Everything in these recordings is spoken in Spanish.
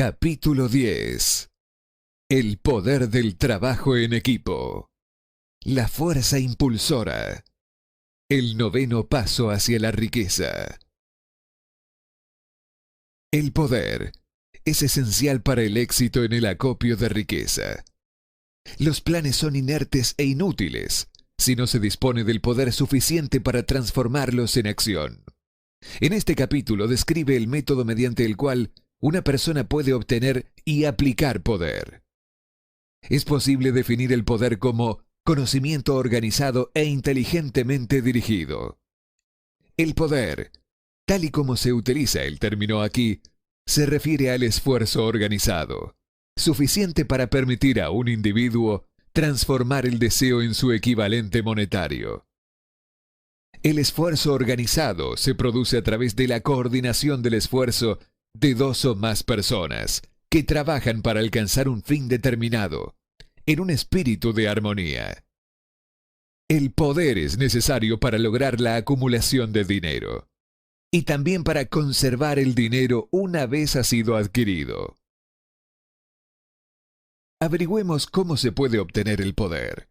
Capítulo 10. El poder del trabajo en equipo. La fuerza impulsora. El noveno paso hacia la riqueza. El poder es esencial para el éxito en el acopio de riqueza. Los planes son inertes e inútiles si no se dispone del poder suficiente para transformarlos en acción. En este capítulo describe el método mediante el cual una persona puede obtener y aplicar poder. Es posible definir el poder como conocimiento organizado e inteligentemente dirigido. El poder, tal y como se utiliza el término aquí, se refiere al esfuerzo organizado, suficiente para permitir a un individuo transformar el deseo en su equivalente monetario. El esfuerzo organizado se produce a través de la coordinación del esfuerzo de dos o más personas que trabajan para alcanzar un fin determinado, en un espíritu de armonía. El poder es necesario para lograr la acumulación de dinero, y también para conservar el dinero una vez ha sido adquirido. Averigüemos cómo se puede obtener el poder.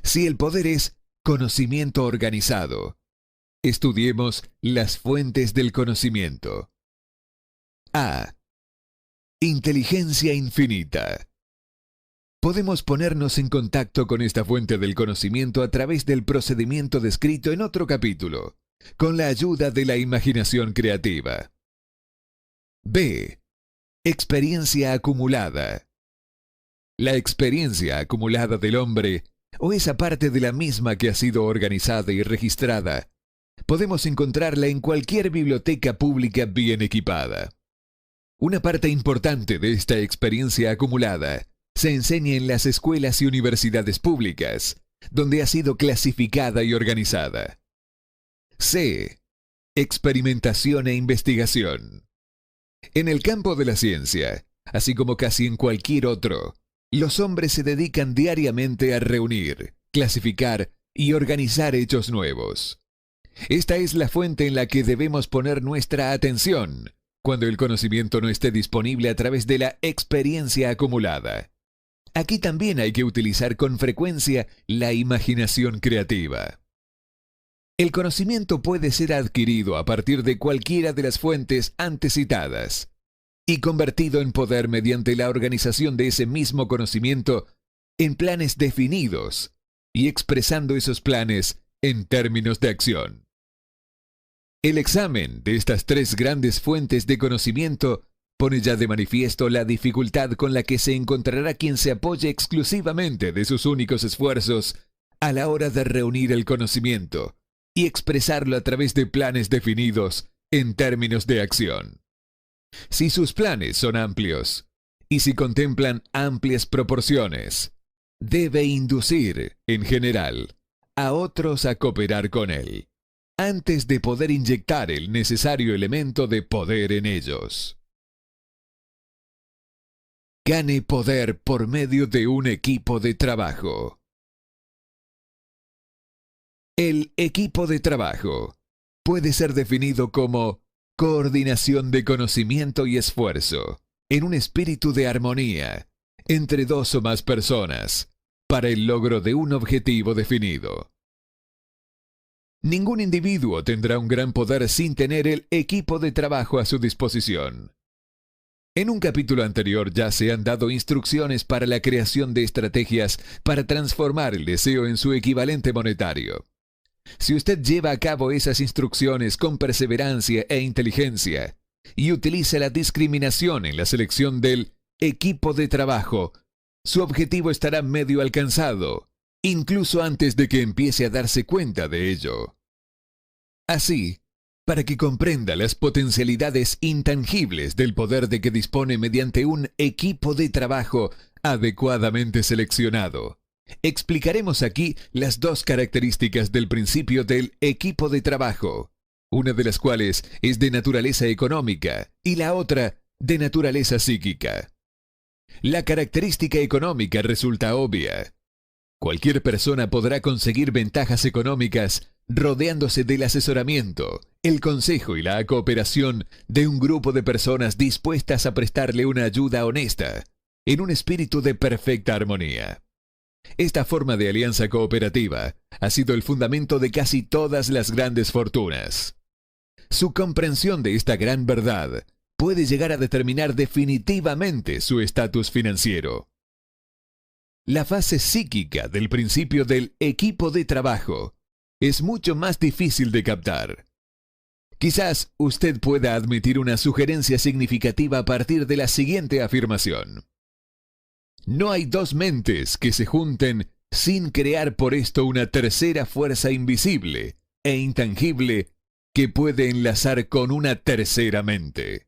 Si el poder es conocimiento organizado, estudiemos las fuentes del conocimiento. A. Inteligencia infinita. Podemos ponernos en contacto con esta fuente del conocimiento a través del procedimiento descrito en otro capítulo, con la ayuda de la imaginación creativa. B. Experiencia acumulada. La experiencia acumulada del hombre, o esa parte de la misma que ha sido organizada y registrada, podemos encontrarla en cualquier biblioteca pública bien equipada. Una parte importante de esta experiencia acumulada se enseña en las escuelas y universidades públicas, donde ha sido clasificada y organizada. C. Experimentación e investigación. En el campo de la ciencia, así como casi en cualquier otro, los hombres se dedican diariamente a reunir, clasificar y organizar hechos nuevos. Esta es la fuente en la que debemos poner nuestra atención cuando el conocimiento no esté disponible a través de la experiencia acumulada. Aquí también hay que utilizar con frecuencia la imaginación creativa. El conocimiento puede ser adquirido a partir de cualquiera de las fuentes antes citadas y convertido en poder mediante la organización de ese mismo conocimiento en planes definidos y expresando esos planes en términos de acción. El examen de estas tres grandes fuentes de conocimiento pone ya de manifiesto la dificultad con la que se encontrará quien se apoye exclusivamente de sus únicos esfuerzos a la hora de reunir el conocimiento y expresarlo a través de planes definidos en términos de acción. Si sus planes son amplios y si contemplan amplias proporciones, debe inducir, en general, a otros a cooperar con él, antes de poder inyectar el necesario elemento de poder en ellos. Gane poder por medio de un equipo de trabajo. El equipo de trabajo puede ser definido como coordinación de conocimiento y esfuerzo, en un espíritu de armonía, entre dos o más personas, para el logro de un objetivo definido. Ningún individuo tendrá un gran poder sin tener el equipo de trabajo a su disposición. En un capítulo anterior ya se han dado instrucciones para la creación de estrategias para transformar el deseo en su equivalente monetario. Si usted lleva a cabo esas instrucciones con perseverancia e inteligencia y utiliza la discriminación en la selección del equipo de trabajo, su objetivo estará medio alcanzado, incluso antes de que empiece a darse cuenta de ello. Así, para que comprenda las potencialidades intangibles del poder de que dispone mediante un equipo de trabajo adecuadamente seleccionado, explicaremos aquí las dos características del principio del equipo de trabajo, una de las cuales es de naturaleza económica y la otra de naturaleza psíquica. La característica económica resulta obvia. Cualquier persona podrá conseguir ventajas económicas rodeándose del asesoramiento, el consejo y la cooperación de un grupo de personas dispuestas a prestarle una ayuda honesta, en un espíritu de perfecta armonía. Esta forma de alianza cooperativa ha sido el fundamento de casi todas las grandes fortunas. Su comprensión de esta gran verdad puede llegar a determinar definitivamente su estatus financiero. La fase psíquica del principio del equipo de trabajo es mucho más difícil de captar. Quizás usted pueda admitir una sugerencia significativa a partir de la siguiente afirmación. No hay dos mentes que se junten sin crear por esto una tercera fuerza invisible e intangible que puede enlazar con una tercera mente.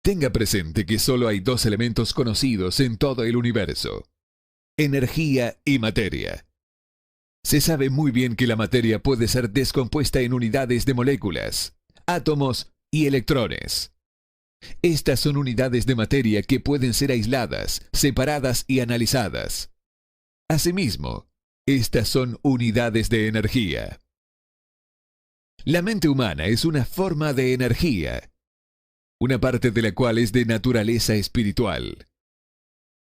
Tenga presente que solo hay dos elementos conocidos en todo el universo: energía y materia. Se sabe muy bien que la materia puede ser descompuesta en unidades de moléculas, átomos y electrones. Estas son unidades de materia que pueden ser aisladas, separadas y analizadas. Asimismo, estas son unidades de energía. La mente humana es una forma de energía, una parte de la cual es de naturaleza espiritual.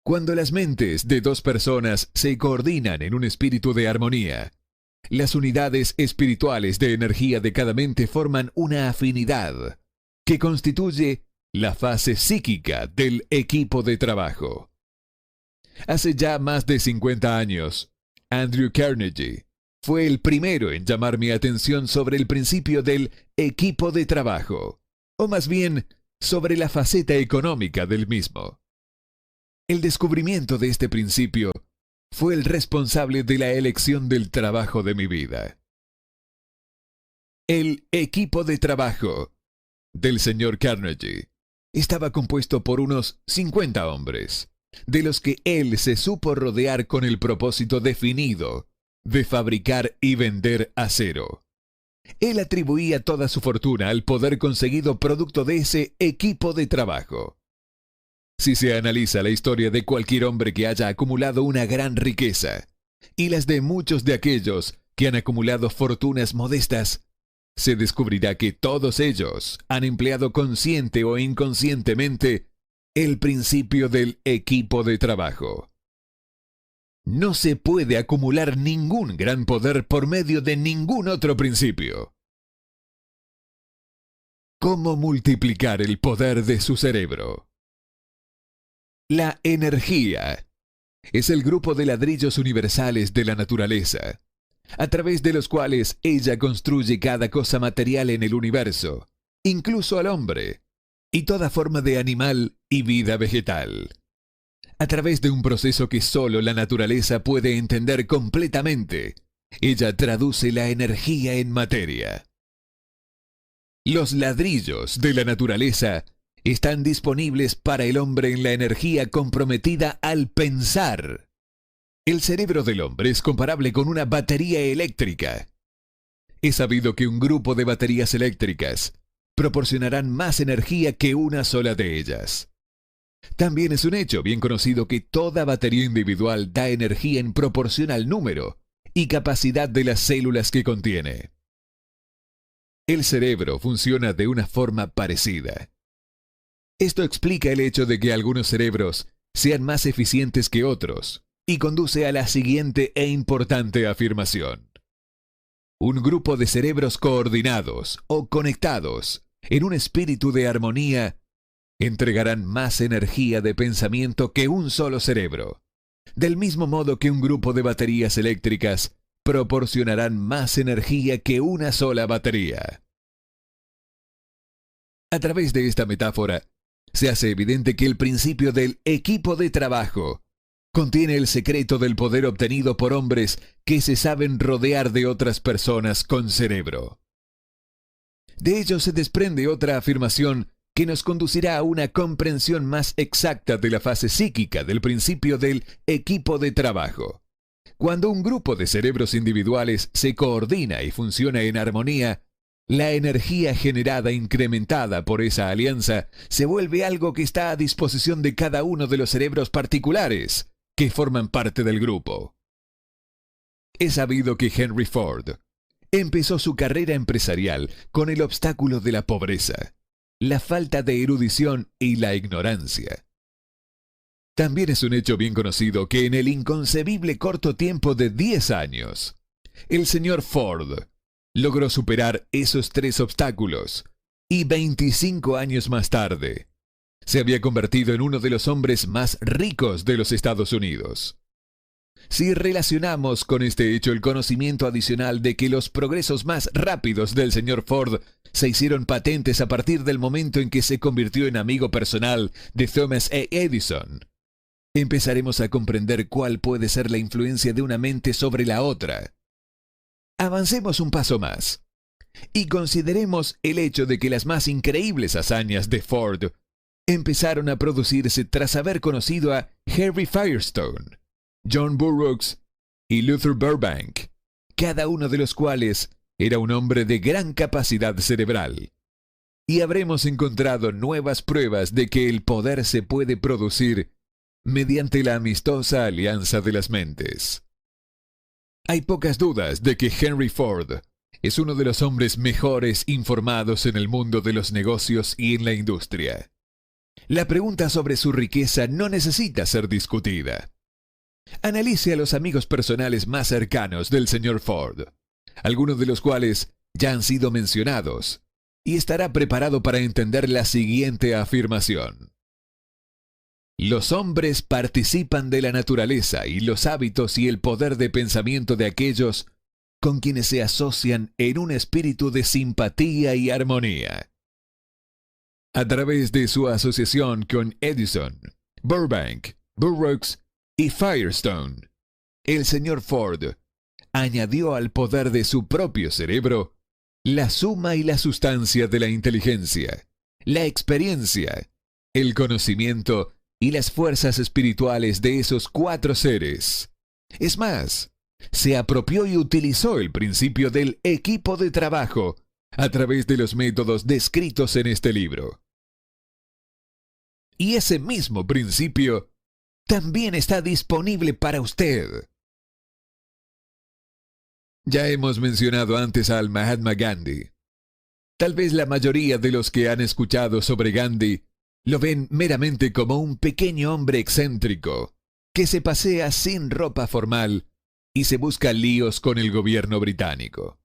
Cuando las mentes de dos personas se coordinan en un espíritu de armonía, las unidades espirituales de energía de cada mente forman una afinidad que constituye la fase psíquica del equipo de trabajo. Hace ya más de 50 años, Andrew Carnegie fue el primero en llamar mi atención sobre el principio del equipo de trabajo, o más bien, sobre la faceta económica del mismo. El descubrimiento de este principio fue el responsable de la elección del trabajo de mi vida. El equipo de trabajo del señor Carnegie estaba compuesto por unos 50 hombres, de los que él se supo rodear con el propósito definido de fabricar y vender acero. Él atribuía toda su fortuna al poder conseguido producto de ese equipo de trabajo. Si se analiza la historia de cualquier hombre que haya acumulado una gran riqueza, y las de muchos de aquellos que han acumulado fortunas modestas, se descubrirá que todos ellos han empleado consciente o inconscientemente el principio del equipo de trabajo. No se puede acumular ningún gran poder por medio de ningún otro principio. ¿Cómo multiplicar el poder de su cerebro? La energía es el grupo de ladrillos universales de la naturaleza, a través de los cuales ella construye cada cosa material en el universo, incluso al hombre, y toda forma de animal y vida vegetal. A través de un proceso que solo la naturaleza puede entender completamente, ella traduce la energía en materia. Los ladrillos de la naturaleza están disponibles para el hombre en la energía comprometida al pensar. El cerebro del hombre es comparable con una batería eléctrica. Es sabido que un grupo de baterías eléctricas proporcionarán más energía que una sola de ellas. También es un hecho bien conocido que toda batería individual da energía en proporción al número y capacidad de las células que contiene. El cerebro funciona de una forma parecida. Esto explica el hecho de que algunos cerebros sean más eficientes que otros y conduce a la siguiente e importante afirmación. Un grupo de cerebros coordinados o conectados en un espíritu de armonía entregarán más energía de pensamiento que un solo cerebro, del mismo modo que un grupo de baterías eléctricas proporcionarán más energía que una sola batería. A través de esta metáfora, se hace evidente que el principio del equipo de trabajo contiene el secreto del poder obtenido por hombres que se saben rodear de otras personas con cerebro. De ello se desprende otra afirmación que nos conducirá a una comprensión más exacta de la fase psíquica del principio del equipo de trabajo. Cuando un grupo de cerebros individuales se coordina y funciona en armonía, la energía generada incrementada por esa alianza se vuelve algo que está a disposición de cada uno de los cerebros particulares que forman parte del grupo. Es sabido que Henry Ford, empezó su carrera empresarial con el obstáculo de la pobreza, la falta de erudición y la ignorancia. También es un hecho bien conocido que en el inconcebible corto tiempo de 10 años, el señor Ford logró superar esos 3 obstáculos y 25 años más tarde se había convertido en uno de los hombres más ricos de los Estados Unidos. Si relacionamos con este hecho el conocimiento adicional de que los progresos más rápidos del señor Ford se hicieron patentes a partir del momento en que se convirtió en amigo personal de Thomas A. Edison, empezaremos a comprender cuál puede ser la influencia de una mente sobre la otra. Avancemos un paso más y consideremos el hecho de que las más increíbles hazañas de Ford empezaron a producirse tras haber conocido a Harry Firestone, John Burroughs y Luther Burbank, cada uno de los cuales era un hombre de gran capacidad cerebral. Y habremos encontrado nuevas pruebas de que el poder se puede producir mediante la amistosa alianza de las mentes. Hay pocas dudas de que Henry Ford es uno de los hombres mejores informados en el mundo de los negocios y en la industria. La pregunta sobre su riqueza no necesita ser discutida. Analice a los amigos personales más cercanos del señor Ford, algunos de los cuales ya han sido mencionados, y estará preparado para entender la siguiente afirmación. Los hombres participan de la naturaleza y los hábitos y el poder de pensamiento de aquellos con quienes se asocian en un espíritu de simpatía y armonía. A través de su asociación con Edison, Burbank, Burroughs y Firestone, el señor Ford añadió al poder de su propio cerebro la suma y la sustancia de la inteligencia, la experiencia, el conocimiento y las fuerzas espirituales de esos 4 seres. Es más, se apropió y utilizó el principio del equipo de trabajo a través de los métodos descritos en este libro. Y ese mismo principio también está disponible para usted. Ya hemos mencionado antes al Mahatma Gandhi. Tal vez la mayoría de los que han escuchado sobre Gandhi lo ven meramente como un pequeño hombre excéntrico que se pasea sin ropa formal y se busca líos con el gobierno británico.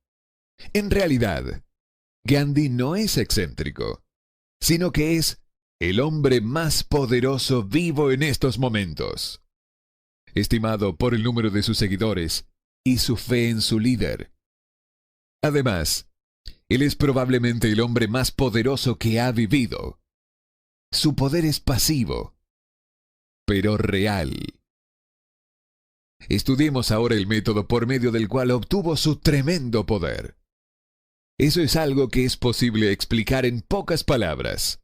En realidad, Gandhi no es excéntrico, sino que es el hombre más poderoso vivo en estos momentos, estimado por el número de sus seguidores y su fe en su líder. Además, él es probablemente el hombre más poderoso que ha vivido. Su poder es pasivo, pero real. Estudiemos ahora el método por medio del cual obtuvo su tremendo poder. Eso es algo que es posible explicar en pocas palabras.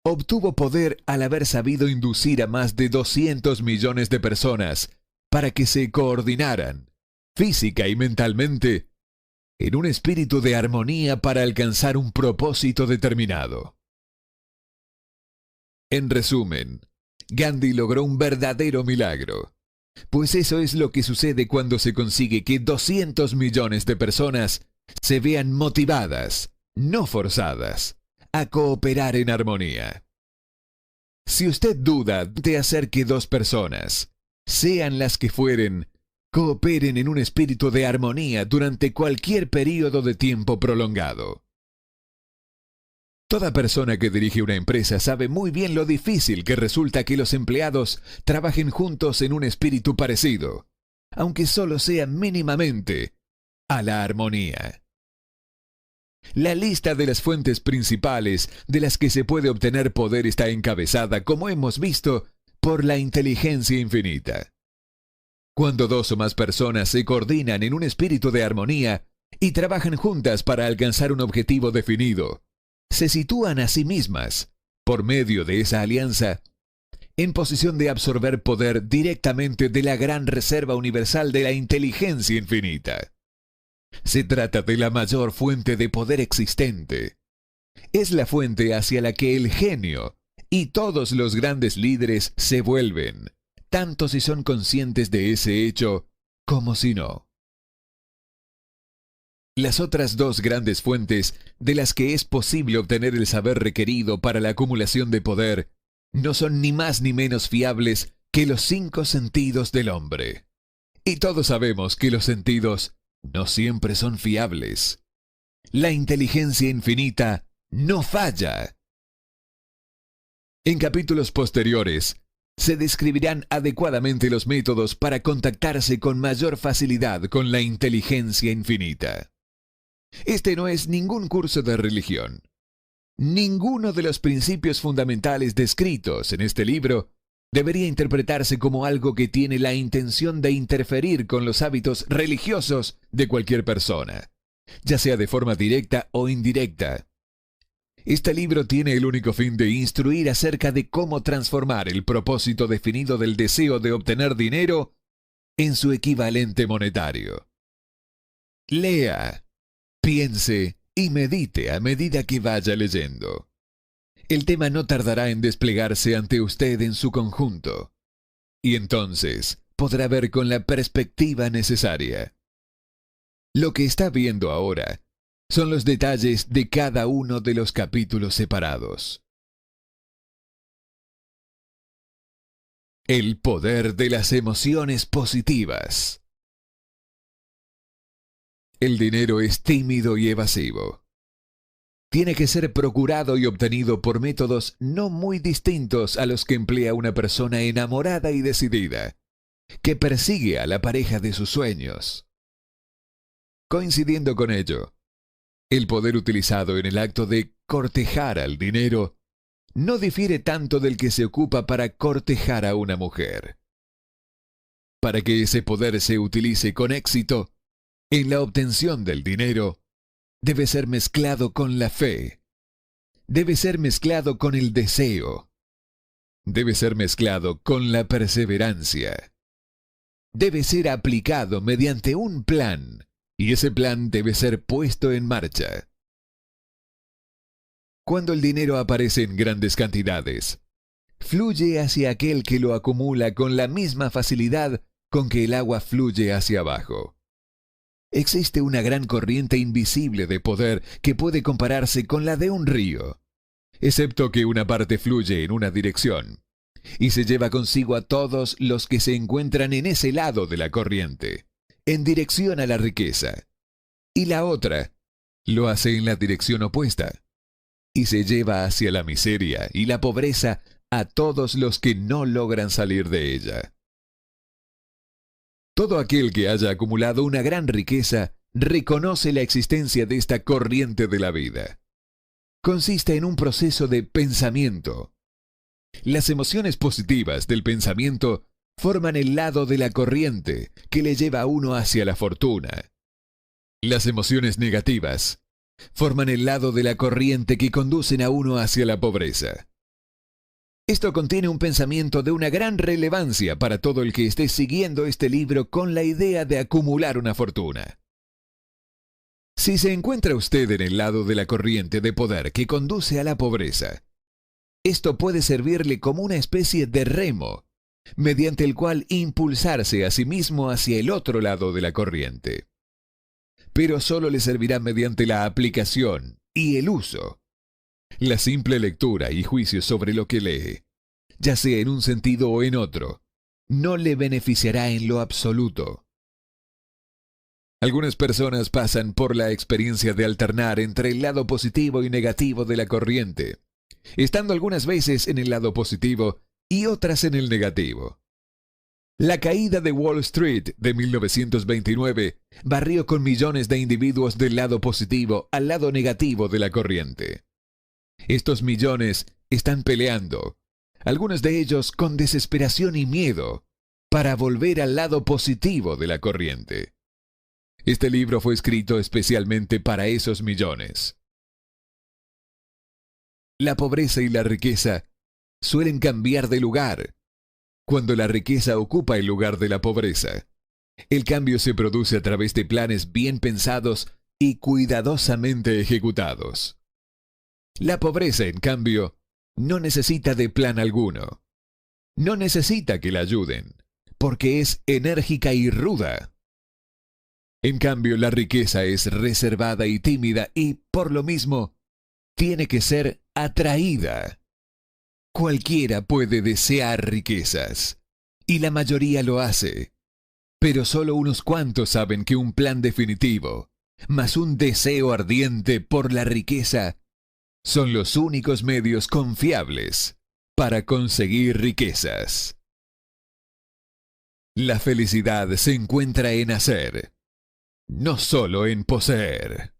Obtuvo poder al haber sabido inducir a más de 200 millones de personas para que se coordinaran, física y mentalmente, en un espíritu de armonía para alcanzar un propósito determinado. En resumen, Gandhi logró un verdadero milagro, pues eso es lo que sucede cuando se consigue que 200 millones de personas se vean motivadas, no forzadas, a cooperar en armonía. Si usted duda de hacer que 2 personas, sean las que fueren, cooperen en un espíritu de armonía durante cualquier período de tiempo prolongado. Toda persona que dirige una empresa sabe muy bien lo difícil que resulta que los empleados trabajen juntos en un espíritu parecido, aunque solo sea mínimamente, a la armonía. La lista de las fuentes principales de las que se puede obtener poder está encabezada, como hemos visto, por la inteligencia infinita. Cuando 2 o más personas se coordinan en un espíritu de armonía y trabajan juntas para alcanzar un objetivo definido, se sitúan a sí mismas, por medio de esa alianza, en posición de absorber poder directamente de la gran reserva universal de la inteligencia infinita. Se trata de la mayor fuente de poder existente. Es la fuente hacia la que el genio y todos los grandes líderes se vuelven, tanto si son conscientes de ese hecho como si no. Las otras dos grandes fuentes de las que es posible obtener el saber requerido para la acumulación de poder no son ni más ni menos fiables que los 5 sentidos del hombre. Y todos sabemos que los sentidos no siempre son fiables. La inteligencia infinita no falla. En capítulos posteriores, se describirán adecuadamente los métodos para contactarse con mayor facilidad con la inteligencia infinita. Este no es ningún curso de religión. Ninguno de los principios fundamentales descritos en este libro debería interpretarse como algo que tiene la intención de interferir con los hábitos religiosos de cualquier persona, ya sea de forma directa o indirecta. Este libro tiene el único fin de instruir acerca de cómo transformar el propósito definido del deseo de obtener dinero en su equivalente monetario. Lea, piense y medite a medida que vaya leyendo. El tema no tardará en desplegarse ante usted en su conjunto, y entonces podrá ver con la perspectiva necesaria. Lo que está viendo ahora son los detalles de cada uno de los capítulos separados. El poder de las emociones positivas. El dinero es tímido y evasivo. Tiene que ser procurado y obtenido por métodos no muy distintos a los que emplea una persona enamorada y decidida, que persigue a la pareja de sus sueños. Coincidiendo con ello, el poder utilizado en el acto de cortejar al dinero no difiere tanto del que se ocupa para cortejar a una mujer. Para que ese poder se utilice con éxito, en la obtención del dinero, debe ser mezclado con la fe. Debe ser mezclado con el deseo. Debe ser mezclado con la perseverancia. Debe ser aplicado mediante un plan, y ese plan debe ser puesto en marcha. Cuando el dinero aparece en grandes cantidades, fluye hacia aquel que lo acumula con la misma facilidad con que el agua fluye hacia abajo. Existe una gran corriente invisible de poder que puede compararse con la de un río, excepto que una parte fluye en una dirección y se lleva consigo a todos los que se encuentran en ese lado de la corriente, en dirección a la riqueza, y la otra lo hace en la dirección opuesta y se lleva hacia la miseria y la pobreza a todos los que no logran salir de ella. Todo aquel que haya acumulado una gran riqueza reconoce la existencia de esta corriente de la vida. Consiste en un proceso de pensamiento. Las emociones positivas del pensamiento forman el lado de la corriente que le lleva a uno hacia la fortuna. Las emociones negativas forman el lado de la corriente que conducen a uno hacia la pobreza. Esto contiene un pensamiento de una gran relevancia para todo el que esté siguiendo este libro con la idea de acumular una fortuna. Si se encuentra usted en el lado de la corriente de poder que conduce a la pobreza, esto puede servirle como una especie de remo, mediante el cual impulsarse a sí mismo hacia el otro lado de la corriente. Pero solo le servirá mediante la aplicación y el uso. La simple lectura y juicio sobre lo que lee, ya sea en un sentido o en otro, no le beneficiará en lo absoluto. Algunas personas pasan por la experiencia de alternar entre el lado positivo y negativo de la corriente, estando algunas veces en el lado positivo y otras en el negativo. La caída de Wall Street de 1929 barrió con millones de individuos del lado positivo al lado negativo de la corriente. Estos millones están peleando, algunos de ellos con desesperación y miedo, para volver al lado positivo de la corriente. Este libro fue escrito especialmente para esos millones. La pobreza y la riqueza suelen cambiar de lugar cuando la riqueza ocupa el lugar de la pobreza. El cambio se produce a través de planes bien pensados y cuidadosamente ejecutados. La pobreza, en cambio, no necesita de plan alguno. No necesita que la ayuden, porque es enérgica y ruda. En cambio, la riqueza es reservada y tímida y, por lo mismo, tiene que ser atraída. Cualquiera puede desear riquezas, y la mayoría lo hace, pero solo unos cuantos saben que un plan definitivo, más un deseo ardiente por la riqueza, son los únicos medios confiables para conseguir riquezas. La felicidad se encuentra en hacer, no solo en poseer.